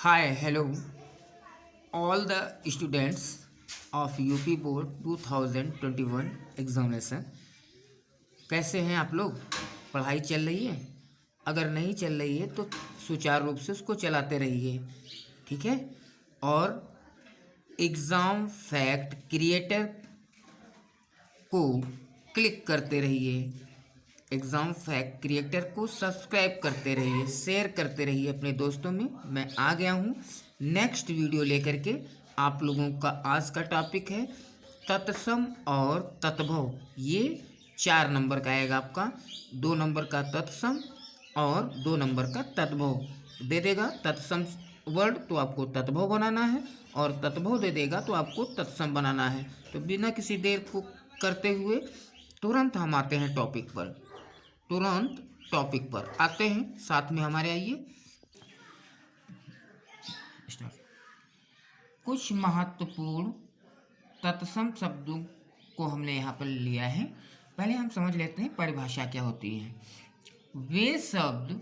Hi, hello, all the students of UP Board 2021 examination. कैसे हैं आप लोग? पढ़ाई चल रही है? अगर नहीं चल रही है तो सुचारू रूप से उसको चलाते रहिए, ठीक है। और एग्ज़ाम फैक्ट क्रिएटर को क्लिक करते रहिए, एग्ज़ाम फैक्ट क्रिएटर को सब्सक्राइब करते रहिए, शेयर करते रहिए अपने दोस्तों में। मैं आ गया हूँ नेक्स्ट वीडियो लेकर के। आप लोगों का आज का टॉपिक है तत्सम और तत्भव। ये 4 नंबर का आएगा आपका, 2 नंबर का तत्सम और 2 नंबर का तत्भव दे देगा। तत्सम वर्ड तो आपको तत्भव बनाना है और तत्भव दे देगा तो आपको तत्सम बनाना है। तो बिना किसी देर को करते हुए तुरंत हम आते हैं टॉपिक पर, तुरंत टॉपिक पर आते हैं। साथ में हमारे आइए, कुछ महत्वपूर्ण तत्सम शब्दों को हमने यहाँ पर लिया है। पहले हम समझ लेते हैं परिभाषा क्या होती है। वे शब्द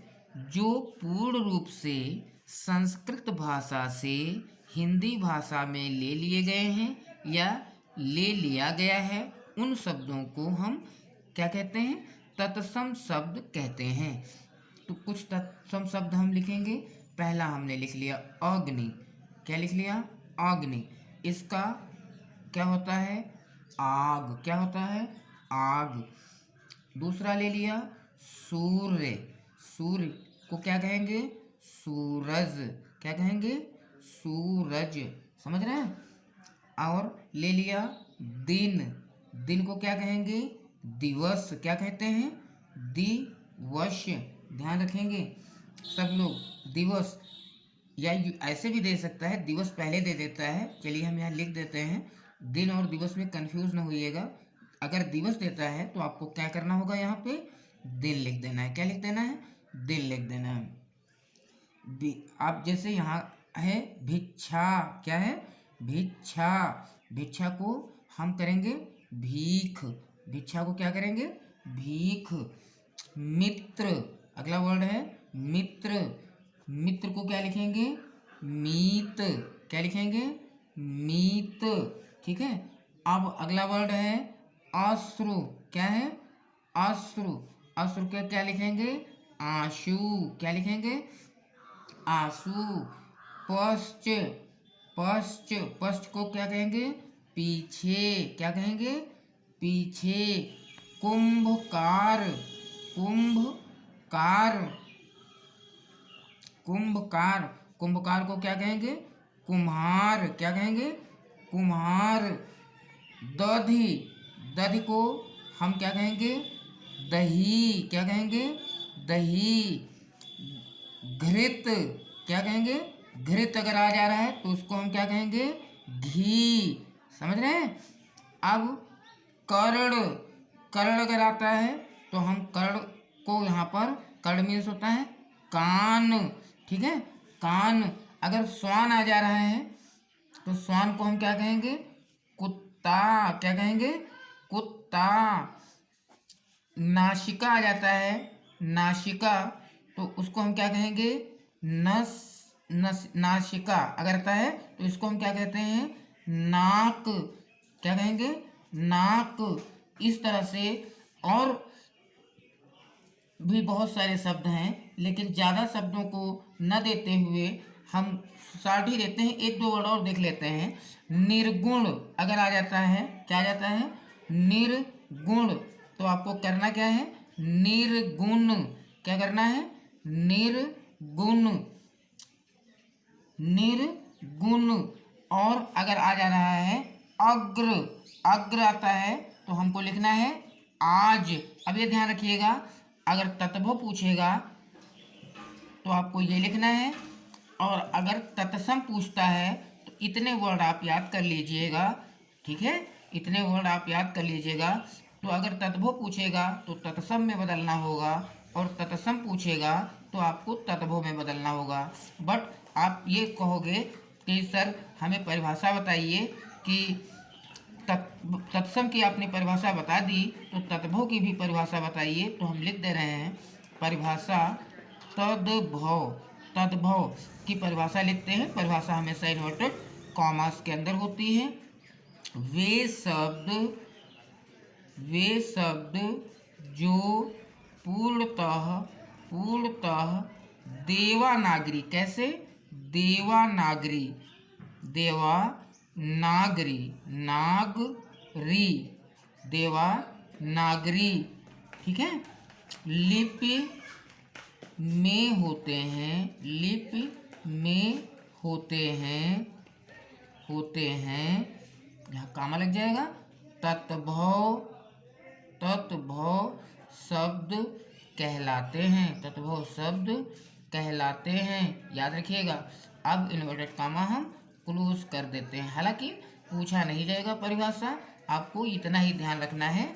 जो पूर्ण रूप से संस्कृत भाषा से हिंदी भाषा में ले लिए गए हैं या ले लिया गया है, उन शब्दों को हम क्या कहते हैं? तत्सम शब्द कहते हैं। तो कुछ तत्सम शब्द हम लिखेंगे। पहला हमने लिख लिया अग्नि। क्या लिख लिया? अग्नि। इसका क्या होता है? आग। क्या होता है? आग। दूसरा ले लिया सूर्य। सूर्य को क्या कहेंगे? सूरज। क्या कहेंगे? सूरज। समझ रहे हैं? और ले लिया दिन। दिन को क्या कहेंगे? दिवस। क्या कहते हैं? दिवस। ध्यान रखेंगे सब लोग। दिवस या ऐसे भी दे सकता है, दिवस पहले दे देता है। चलिए हम यहाँ लिख देते हैं। दिन और दिवस में कंफ्यूज ना होइएगा। अगर दिवस देता है तो आपको क्या करना होगा? यहाँ पे दिन लिख देना है। क्या लिख देना है? दिन लिख देना है। आप जैसे यहाँ है भिक्षा। क्या है? भिक्षा। भिक्षा को हम करेंगे भीख। भिक्षा को क्या करेंगे? भीख। मित्र, अगला वर्ड है मित्र। मित्र को क्या लिखेंगे? मीत। क्या लिखेंगे? मीत। ठीक है। अब अगला वर्ड है अश्रु। क्या है? अश्रु। अश्रु के क्या लिखेंगे? आंसू। क्या लिखेंगे? आंसू। पश्च। पश्च। पश्च को क्या कहेंगे? पीछे। क्या कहेंगे? पीछे। कुंभकार। कुंभकार। कुंभकार। कुंभकार को क्या कहेंगे? कुम्हार। क्या कहेंगे? कुम्हार। दधि। दधि को हम क्या कहेंगे? दही। क्या कहेंगे? दही। घृत। क्या कहेंगे? घृत अगर आ जा रहा है तो उसको हम क्या कहेंगे? घी। समझ रहे हैं? अब कर्ण। कर्ण अगर आता है तो हम कर्ण को यहाँ पर, कर्ण मीन्स होता है कान। ठीक है। कान। अगर श्वान आ जा रहा है तो श्वान को हम क्या कहेंगे? कुत्ता। क्या कहेंगे? कुत्ता। नासिका आ जाता है, नासिका, तो उसको हम क्या कहेंगे? नासिका अगर आता है तो इसको हम क्या कहते हैं? नाक। क्या कहेंगे? नाक। इस तरह से और भी बहुत सारे शब्द हैं, लेकिन ज़्यादा शब्दों को न देते हुए हम शॉर्ट ही देते हैं। एक दो वर्ड और देख लेते हैं। निर्गुण अगर आ जाता है, क्या आ जाता है? निर्गुण। तो आपको करना क्या है? निर्गुण। क्या करना है? निर्गुण। निर्गुण। और अगर आ जा रहा है अग्र, अग्र आता है तो हमको लिखना है आज। अब ये ध्यान रखिएगा, अगर तत्भव पूछेगा तो आपको ये लिखना है, और अगर तत्सम पूछता है तो इतने वर्ड आप याद कर लीजिएगा। ठीक है, इतने वर्ड आप याद कर लीजिएगा। तो अगर तत्भव पूछेगा तो तत्सम में बदलना होगा, और तत्सम पूछेगा तो आपको तत्भव में बदलना होगा। बट आप ये कहोगे कि सर हमें परिभाषा बताइए कि तत्सम की आपने परिभाषा बता दी, तो तत्भव की भी परिभाषा बताइए। तो हम लिख दे रहे हैं परिभाषा तद्भव। तद्भव की परिभाषा लिखते हैं। परिभाषा हमेशा इन्वर्टेड कॉमास के अंदर होती है। वे शब्द जो पूर्णतः देवनागरी, कैसे? देवनागरी ठीक है, लिपि में होते हैं, यहाँ कामा लग जाएगा। तत्भव शब्द कहलाते हैं, याद रखिएगा। अब इन्वर्टेड कामा हम क्लोज कर देते हैं, हालांकि पूछा नहीं जाएगा परिभाषा, आपको इतना ही ध्यान रखना है,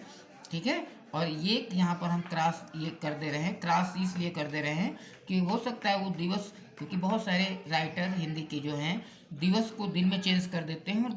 ठीक है। और ये यहाँ पर हम क्रॉस ये कर दे रहे हैं, क्रॉस इसलिए कर दे रहे हैं कि हो सकता है वो दिवस, क्योंकि बहुत सारे राइटर हिंदी के जो हैं दिवस को दिन में चेंज कर देते हैं और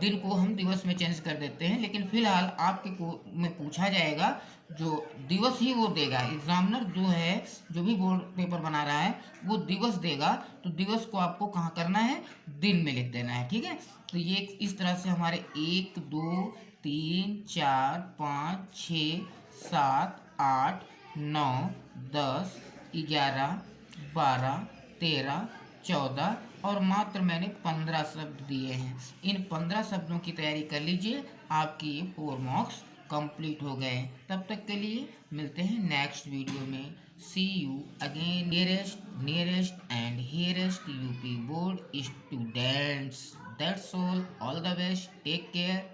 दिन को हम दिवस में चेंज कर देते हैं, लेकिन फिलहाल आपके में पूछा जाएगा जो दिवस ही वो देगा। एग्जामिनर जो है, जो भी बोर्ड पेपर बना रहा है वो दिवस देगा, तो दिवस को आपको कहाँ करना है? दिन में लिख देना है, ठीक है। तो ये इस तरह से हमारे 1 2 3 4 5 6 7 8 9 10 11 12 13 14 और मात्र मैंने 15 शब्द दिए हैं। इन 15 शब्दों की तैयारी कर लीजिए, आपकी 4 मार्क्स कंप्लीट हो गए। तब तक के लिए मिलते हैं नेक्स्ट वीडियो में। See you again nearest and dearest UP board students. That's all the best, take care.